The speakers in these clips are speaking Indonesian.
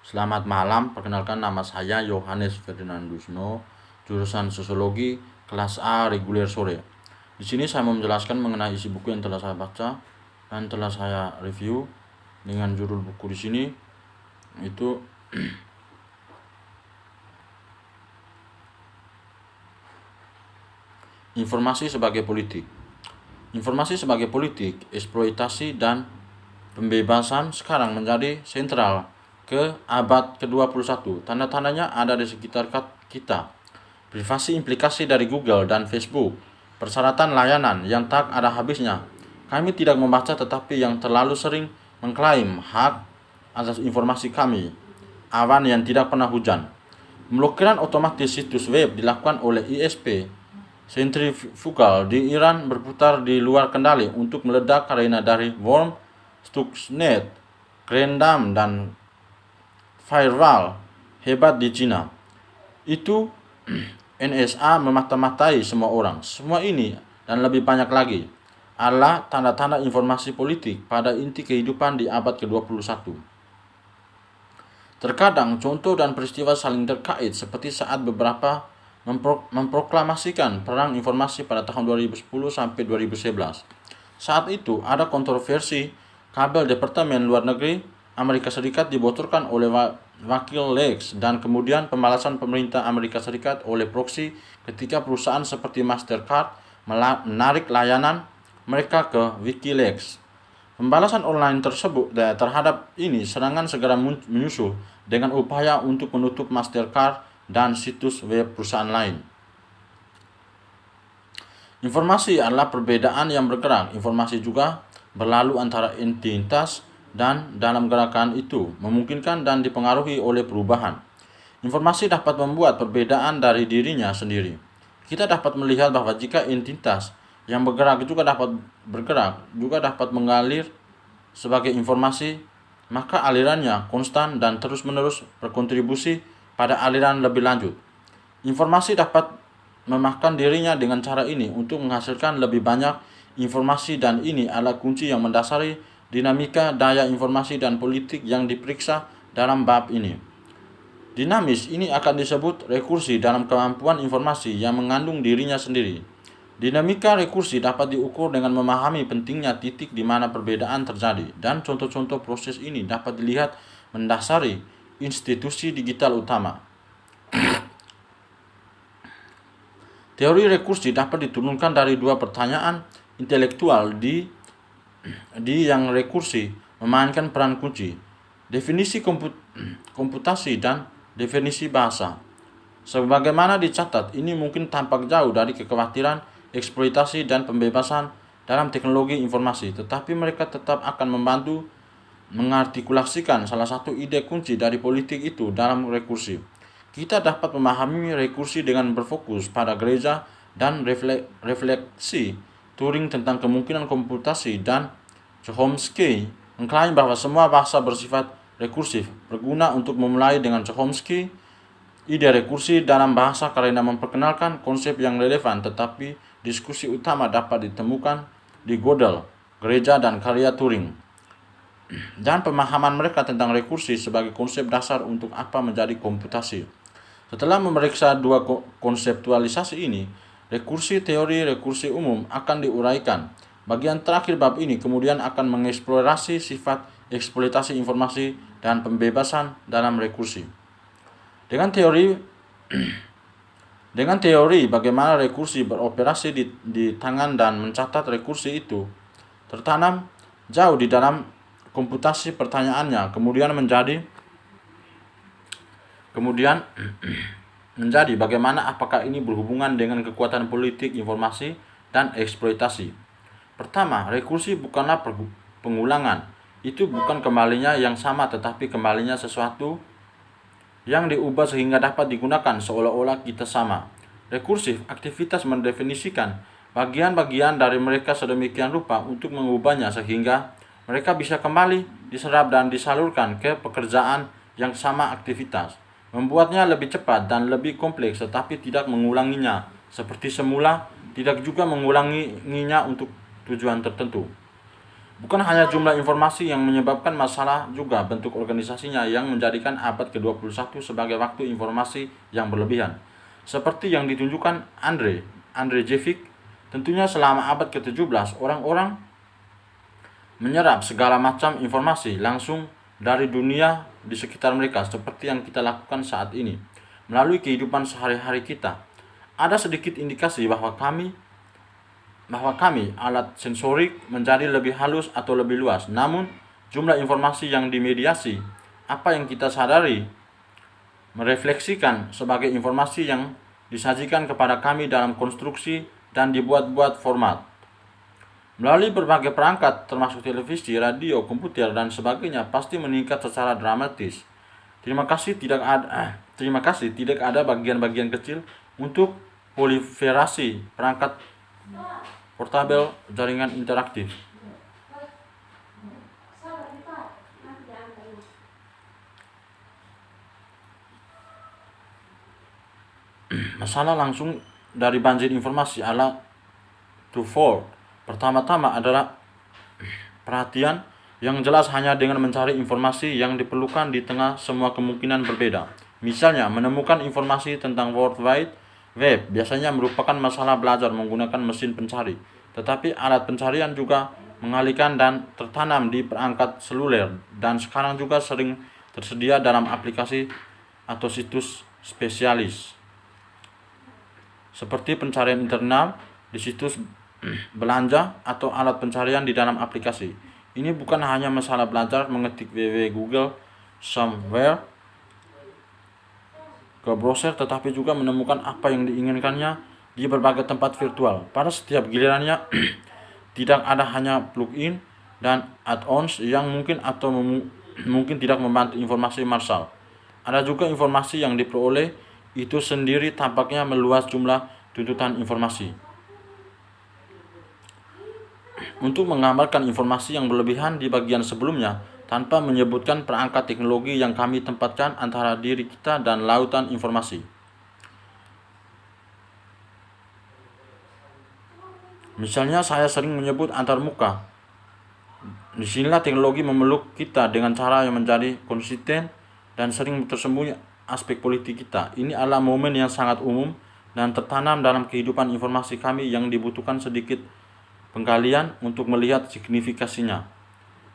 Selamat malam, perkenalkan nama saya Yohanes Ferdinandusno, jurusan Sosiologi, kelas A reguler sore. Di sini saya mau menjelaskan mengenai isi buku yang telah saya baca dan telah saya review dengan judul buku di sini itu Informasi sebagai Politik. Informasi sebagai politik, eksploitasi dan pembebasan sekarang menjadi sentral ke abad ke-21. Tanda-tandanya ada di sekitar kita. Privasi implikasi dari Google dan Facebook, persyaratan layanan yang tak ada habisnya. Kami tidak membaca tetapi yang terlalu sering mengklaim hak atas informasi kami. Awan yang tidak pernah hujan. Pemblokiran otomatis situs web dilakukan oleh ISP. Sentrifugal di Iran berputar di luar kendali untuk meledak karena dari worm, Stuxnet, Grendam, dan firewall hebat di Cina. Itu NSA memata-matai semua orang. Semua ini dan lebih banyak lagi adalah tanda-tanda informasi politik pada inti kehidupan di abad ke-21. Terkadang contoh dan peristiwa saling terkait seperti saat beberapa memproklamasikan perang informasi pada tahun 2010 sampai 2011. Saat itu ada kontroversi kabel Departemen Luar Negeri Amerika Serikat dibocorkan oleh wakil Lex dan kemudian pembalasan pemerintah Amerika Serikat oleh proxy ketika perusahaan seperti Mastercard menarik layanan mereka ke WikiLeaks. Pembalasan online tersebut terhadap ini serangan segera menyusul dengan upaya untuk menutup Mastercard dan situs web perusahaan lain. Informasi adalah perbedaan yang bergerak. Informasi juga berlalu antara entitas dan dalam gerakan itu memungkinkan dan dipengaruhi oleh perubahan. Informasi dapat membuat perbedaan dari dirinya sendiri. Kita dapat melihat bahwa jika entitas yang bergerak juga dapat mengalir sebagai informasi, maka alirannya konstan dan terus-menerus berkontribusi pada aliran lebih lanjut. Informasi dapat memakan dirinya dengan cara ini untuk menghasilkan lebih banyak informasi dan ini adalah kunci yang mendasari dinamika daya informasi dan politik yang diperiksa dalam bab ini. Dinamis ini akan disebut rekursi dalam kemampuan informasi yang mengandung dirinya sendiri. Dinamika rekursi dapat diukur dengan memahami pentingnya titik di mana perbedaan terjadi dan contoh-contoh proses ini dapat dilihat mendasari institusi digital utama. Teori rekursi dapat diturunkan dari dua pertanyaan intelektual di yang rekursi memainkan peran kunci, definisi komputasi dan definisi bahasa. Sebagaimana dicatat, ini mungkin tampak jauh dari kekhawatiran eksploitasi dan pembebasan dalam teknologi informasi, tetapi mereka tetap akan membantu mengartikulasikan salah satu ide kunci dari politik itu dalam rekursi. Kita dapat memahami rekursi dengan berfokus pada gereja dan refleksi Turing tentang kemungkinan komputasi dan Chomsky mengklaim bahwa semua bahasa bersifat rekursif berguna untuk memulai dengan Chomsky. Ide rekursi dalam bahasa karena memperkenalkan konsep yang relevan, tetapi diskusi utama dapat ditemukan di Gödel, gereja dan karya Turing dan pemahaman mereka tentang rekursi sebagai konsep dasar untuk apa menjadi komputasi. Setelah memeriksa dua konseptualisasi ini, teori rekursi umum akan diuraikan. Bagian terakhir bab ini kemudian akan mengeksplorasi sifat eksploitasi informasi dan pembebasan dalam rekursi. Dengan teori bagaimana rekursi beroperasi di tangan dan mencatat rekursi itu tertanam jauh di dalam komputasi pertanyaannya kemudian menjadi bagaimana apakah ini berhubungan dengan kekuatan politik informasi dan eksploitasi. Pertama, rekursi bukanlah pengulangan. Itu bukan kembalinya yang sama tetapi kembalinya sesuatu yang diubah sehingga dapat digunakan seolah-olah kita sama. Rekursif aktivitas mendefinisikan bagian-bagian dari mereka sedemikian rupa untuk mengubahnya sehingga mereka bisa kembali diserap dan disalurkan ke pekerjaan yang sama aktivitas, membuatnya lebih cepat dan lebih kompleks tetapi tidak mengulanginya seperti semula, tidak juga mengulanginya untuk tujuan tertentu. Bukan hanya jumlah informasi yang menyebabkan masalah, juga bentuk organisasinya yang menjadikan abad ke-21 sebagai waktu informasi yang berlebihan. Seperti yang ditunjukkan Andrejevic, tentunya selama abad ke-17 orang-orang menyerap segala macam informasi langsung dari dunia di sekitar mereka seperti yang kita lakukan saat ini melalui kehidupan sehari-hari kita. Ada sedikit indikasi bahwa kami alat sensorik menjadi lebih halus atau lebih luas. Namun, jumlah informasi yang dimediasi, apa yang kita sadari, merefleksikan sebagai informasi yang disajikan kepada kami dalam konstruksi dan dibuat-buat format. Melalui berbagai perangkat, termasuk televisi, radio, komputer, dan sebagainya, pasti meningkat secara dramatis. Terima kasih tidak ada bagian-bagian kecil untuk proliferasi perangkat portabel jaringan interaktif. Masalah langsung dari banjir informasi ala twofold. Pertama-tama adalah perhatian yang jelas hanya dengan mencari informasi yang diperlukan di tengah semua kemungkinan berbeda. Misalnya, menemukan informasi tentang World Wide Web biasanya merupakan masalah belajar menggunakan mesin pencari, tetapi alat pencarian juga mengalihkan dan tertanam di perangkat seluler dan sekarang juga sering tersedia dalam aplikasi atau situs spesialis seperti pencarian internal di situs belanja atau alat pencarian di dalam aplikasi. Ini bukan hanya masalah belajar mengetik www.google somewhere ke browser, tetapi juga menemukan apa yang diinginkannya di berbagai tempat virtual. Pada setiap gilirannya, tidak ada hanya plugin dan add-ons yang mungkin atau mungkin tidak membantu informasi marsal. Ada juga informasi yang diperoleh itu sendiri tampaknya meluas jumlah tuntutan informasi. Untuk menggambarkan informasi yang berlebihan di bagian sebelumnya, tanpa menyebutkan perangkat teknologi yang kami tempatkan antara diri kita dan lautan informasi. Misalnya saya sering menyebut antarmuka. Disinilah teknologi memeluk kita dengan cara yang menjadi konsisten dan sering tersembunyi aspek politik kita. Ini adalah momen yang sangat umum dan tertanam dalam kehidupan informasi kami yang dibutuhkan sedikit penggalian untuk melihat signifikasinya.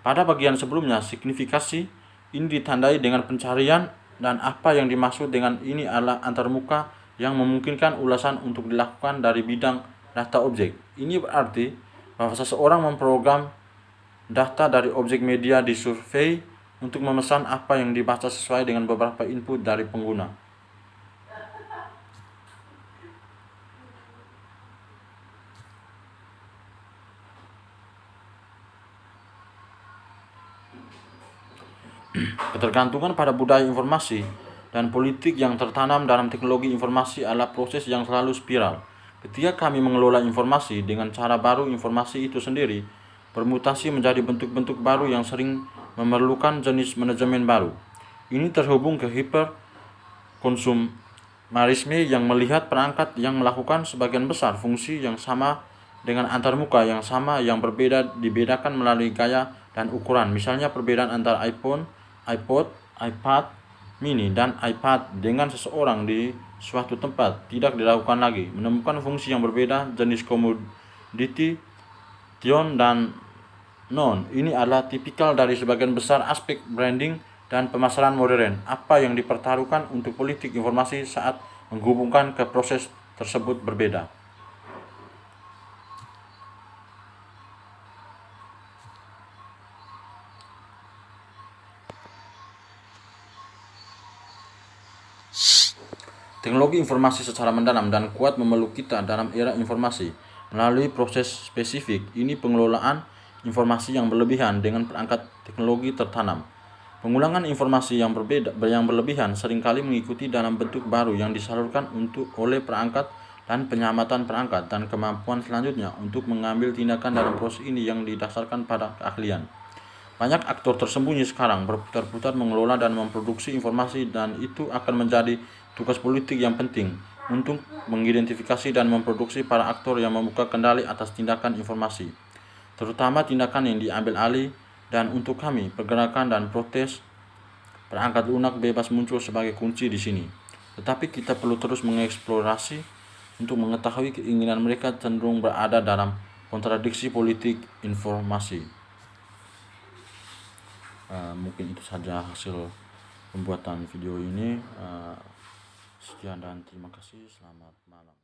Pada bagian sebelumnya, signifikasi ini ditandai dengan pencarian dan apa yang dimaksud dengan ini adalah antarmuka yang memungkinkan ulasan untuk dilakukan dari bidang data objek. Ini berarti bahwa seseorang memprogram data dari objek media di survei untuk memesan apa yang dibaca sesuai dengan beberapa input dari pengguna. Ketergantungan pada budaya informasi dan politik yang tertanam dalam teknologi informasi adalah proses yang selalu spiral. Ketika kami mengelola informasi dengan cara baru, informasi itu sendiri bermutasi menjadi bentuk-bentuk baru yang sering memerlukan jenis manajemen baru. Ini terhubung ke hiperkonsumerisme yang melihat perangkat yang melakukan sebagian besar fungsi yang sama dengan antarmuka yang sama yang berbeda dibedakan melalui gaya dan ukuran. Misalnya perbedaan antara iPhone, iPod, iPad mini, dan iPad dengan seseorang di suatu tempat tidak dilakukan lagi. Menemukan fungsi yang berbeda, jenis komoditi, tion, dan non. Ini adalah tipikal dari sebagian besar aspek branding dan pemasaran modern. Apa yang dipertaruhkan untuk politik informasi saat menghubungkan ke proses tersebut berbeda. Teknologi informasi secara mendalam dan kuat memeluk kita dalam era informasi melalui proses spesifik. Ini pengelolaan informasi yang berlebihan dengan perangkat teknologi tertanam. Pengulangan informasi yang berlebihan seringkali mengikuti dalam bentuk baru yang disalurkan oleh perangkat dan penyamatan perangkat dan kemampuan selanjutnya untuk mengambil tindakan dalam proses ini yang didasarkan pada keahlian. Banyak aktor tersembunyi sekarang berputar-putar mengelola dan memproduksi informasi dan itu akan menjadi tugas politik yang penting untuk mengidentifikasi dan memproduksi para aktor yang membuka kendali atas tindakan informasi. terutama tindakan yang diambil alih. Dan untuk kami, pergerakan dan protes perangkat lunak bebas muncul sebagai kunci di sini. Tetapi kita perlu terus mengeksplorasi untuk mengetahui keinginan mereka cenderung berada dalam kontradiksi politik informasi. Mungkin itu saja hasil pembuatan video ini. Sekian dan terima kasih. Selamat malam.